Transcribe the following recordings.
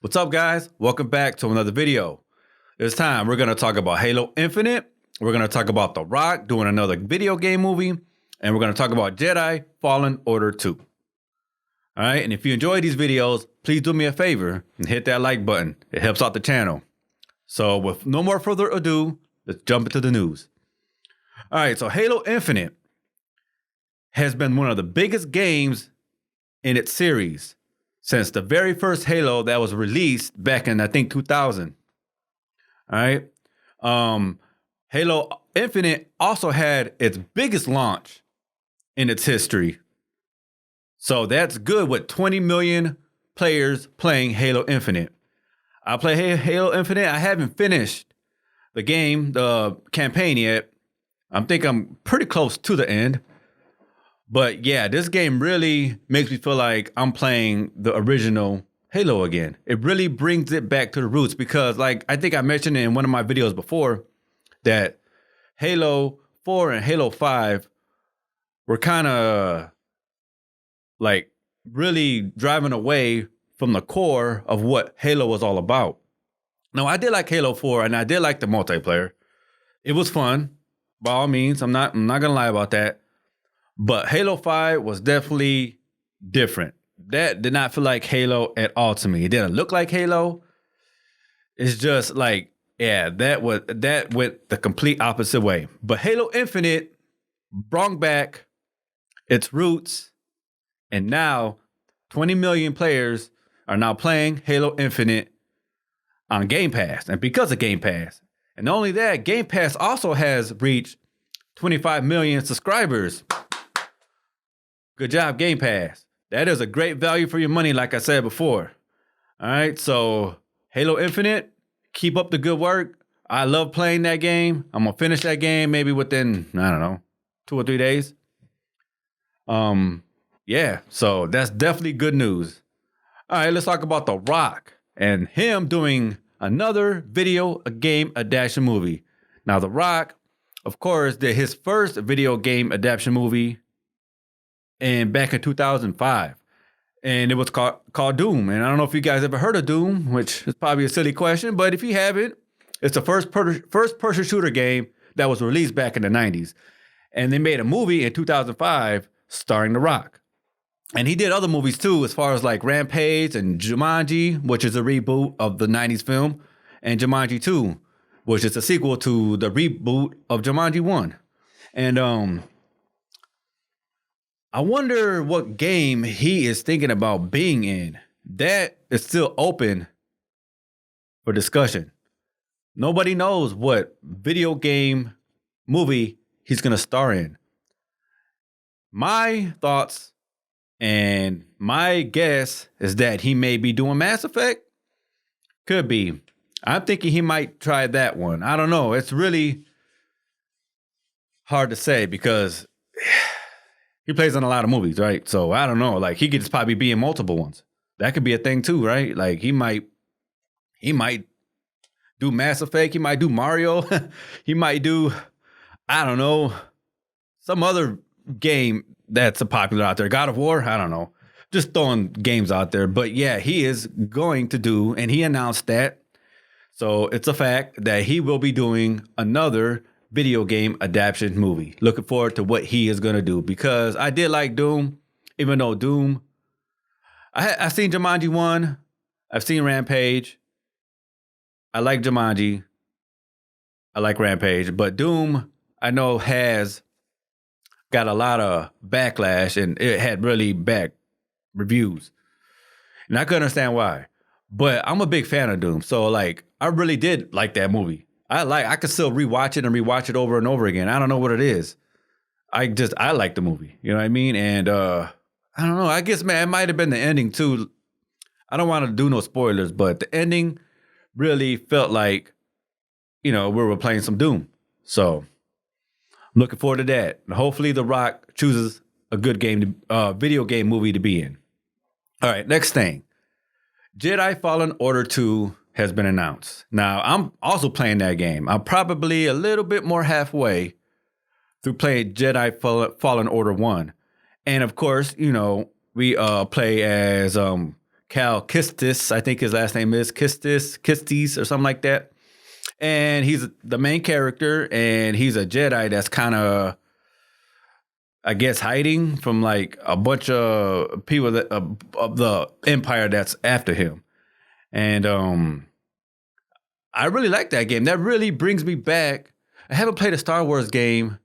What's up, guys? Welcome back to another video. This time, we're going to talk about Halo Infinite. We're going to talk about The Rock doing another video game movie. And we're going to talk about Jedi Fallen Order 2. All right, and if you enjoy these videos, please do me a favor and hit that like button. It helps out the channel. So with no more further ado, let's jump into the news. All right, so Halo Infinite has been one of the biggest games in its series since the very first Halo that was released back in, I think, 2000. All right. Halo Infinite also had its biggest launch in its history. So that's good with 20 million players playing Halo Infinite. I play Halo Infinite. I haven't finished the game, the campaign yet. I'm pretty close to the end. But yeah, this game really makes me feel like I'm playing the original Halo again. It really brings it back to the roots because, like, I think I mentioned in one of my videos before that Halo 4 and Halo 5 were kind of like really driving away from the core of what Halo was all about. Now, I did like Halo 4 and I did like the multiplayer. It was fun, by all means. I'm not gonna lie about that. But Halo 5 was definitely different. That did not feel like Halo at all to me. It didn't look like Halo. It's just like, yeah, that went the complete opposite way. But Halo Infinite brought back its roots, and now 20 million players are now playing Halo Infinite on Game Pass, and because of Game Pass. And not only that, Game Pass also has reached 25 million subscribers. Good job, Game Pass. That is a great value for your money, like I said before. All right, so Halo Infinite, keep up the good work. I love playing that game. I'm gonna finish that game maybe within, I don't know, 2 or 3 days. Yeah, so that's definitely good news. All right, let's talk about The Rock and him doing another video game adaptation movie. Now, The Rock, of course, did his first video game adaptation movie back in 2005, and it was called Doom. And I don't know if you guys ever heard of Doom, which is probably a silly question, but if you haven't, it's the first person shooter game that was released back in the 90s, and they made a movie in 2005 starring The Rock. And he did other movies too, as far as like Rampage and Jumanji, which is a reboot of the 90s film, and Jumanji 2, which is a sequel to the reboot of Jumanji 1. And I wonder what game he is thinking about being in. That is still open for discussion. Nobody knows what video game movie he's going to star in. My thoughts and my guess is that he may be doing Mass Effect. Could be. I'm thinking he might try that one. I don't know. It's really hard to say because he plays in a lot of movies, right? So I don't know. Like, he could just probably be in multiple ones. That could be a thing too, right? Like, he might do Mass Effect. He might do Mario. He might do, I don't know, some other game that's popular out there. God of War. I don't know. Just throwing games out there. But yeah, he is going to do, and he announced that. So it's a fact that he will be doing another video game adaptation movie. Looking forward to what he is going to do, because I did like Doom, even though Doom, I've seen Jumanji 1, I've seen Rampage, I like Jumanji, I like Rampage, but Doom I know has got a lot of backlash and it had really bad reviews, and I can understand why, but I'm a big fan of Doom, so like I really did like that movie. I could still rewatch it over and over again. I don't know what it is. I like the movie. You know what I mean? And I don't know. I guess, man, it might have been the ending too. I don't want to do no spoilers, but the ending really felt like, we were playing some Doom. So I'm looking forward to that. And hopefully The Rock chooses a good video game movie to be in. All right, next thing. Jedi Fallen Order 2 has been announced. Now, I'm also playing that game. I'm probably a little bit more halfway through playing Jedi Fallen Order 1. And of course, we play as Cal Kestis, I think his last name is Kestis or something like that. And he's the main character, and he's a Jedi that's kind of, I guess, hiding from like a bunch of people that of the Empire that's after him. And I really like that game. That really brings me back. I haven't played a Star Wars game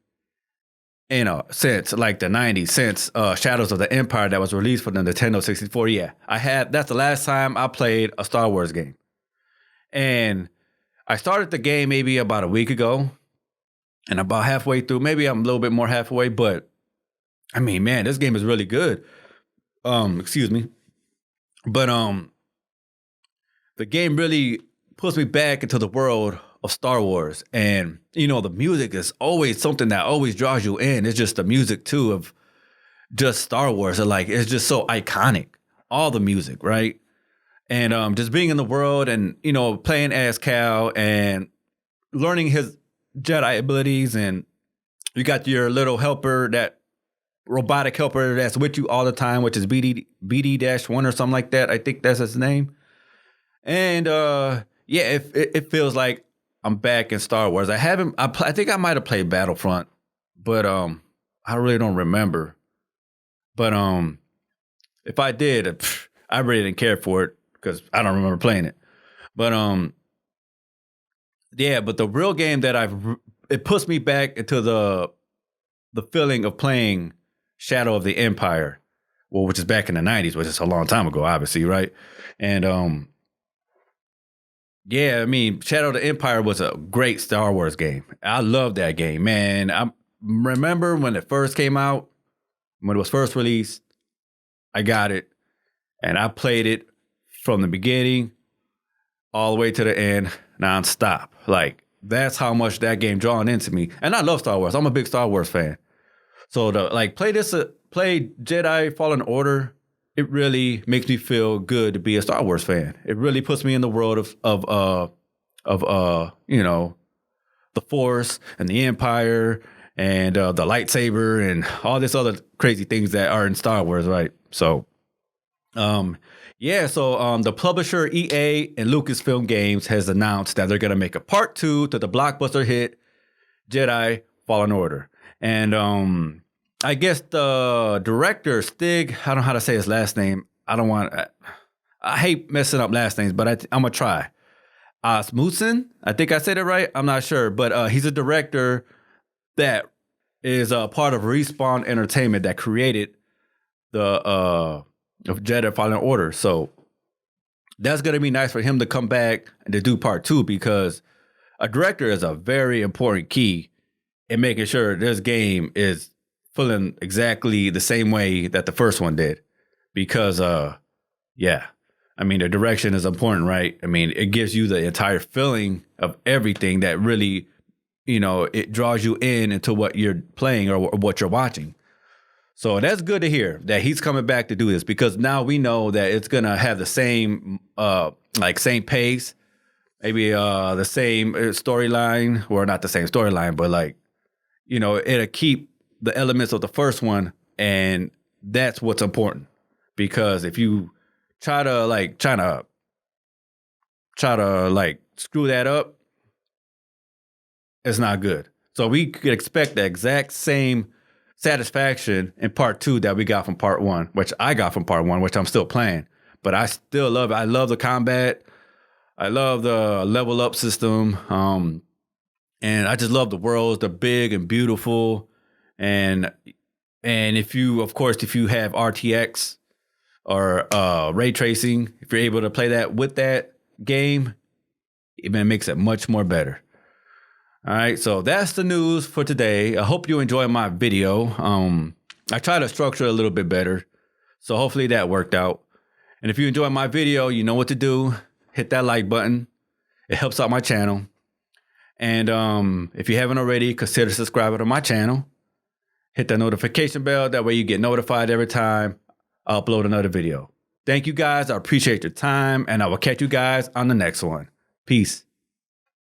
since like the 90s, since Shadows of the Empire that was released for the Nintendo 64. Yeah, I had. That's the last time I played a Star Wars game. And I started the game maybe about a week ago, and about halfway through, maybe I'm a little bit more halfway, but I mean, man, this game is really good. Excuse me. But the game really puts me back into the world of Star Wars. And, the music is always something that always draws you in. It's just the music too of just Star Wars. It's just so iconic. All the music, right? And just being in the world and, playing as Cal and learning his Jedi abilities. And you got your little helper, that robotic helper that's with you all the time, which is BD-1 or something like that. I think that's his name. And it feels like I'm back in Star Wars. I think I might have played Battlefront, but I really don't remember. But if I did, I really didn't care for it, because I don't remember playing it. But but the real game that it puts me back into the feeling of playing Shadow of the Empire, which is back in the 90s, which is a long time ago, obviously, right? And Shadow of the Empire was a great Star Wars game. I love that game, man. I remember when it first came out, when it was first released, I got it, and I played it from the beginning all the way to the end, nonstop. Like, that's how much that game drawn into me. And I love Star Wars. I'm a big Star Wars fan. So play Jedi Fallen Order, it really makes me feel good to be a Star Wars fan. It really puts me in the world of the Force and the Empire and the lightsaber and all this other crazy things that are in Star Wars, right? So, the publisher EA and Lucasfilm Games has announced that they're going to make a part 2 to the blockbuster hit Jedi Fallen Order. And I guess the director, Stig, I don't know how to say his last name. I hate messing up last names, but I'm going to try. Asmussen, I think I said it right. I'm not sure, but he's a director that is a part of Respawn Entertainment that created the of Jedi Fallen Order. So that's going to be nice for him to come back and to do part 2, because a director is a very important key in making sure this game is feeling exactly the same way that the first one did. Because, the direction is important, right? I mean, it gives you the entire feeling of everything that really, it draws you into what you're playing or what you're watching. So that's good to hear that he's coming back to do this, because now we know that it's going to have the same, same pace, maybe the same storyline, or not the same storyline, but it'll keep the elements of the first one. And that's what's important, because if you try to screw that up, it's not good. So we could expect the exact same satisfaction in part 2 that we got from part 1, which I got from part 1, which I'm still playing. But I still love it. I love the combat. I love the level up system. And I just love the worlds. They're big and beautiful. And if you have RTX or ray tracing, if you're able to play that with that game, it makes it much more better. All right, so that's the news for today. I hope you enjoyed my video. I try to structure it a little bit better, so hopefully that worked out. And if you enjoyed my video, you know what to do. Hit that like button. It helps out my channel. And if you haven't already, consider subscribing to my channel. Hit that notification bell. That way you get notified every time I upload another video. Thank you guys. I appreciate your time, and I will catch you guys on the next one. Peace.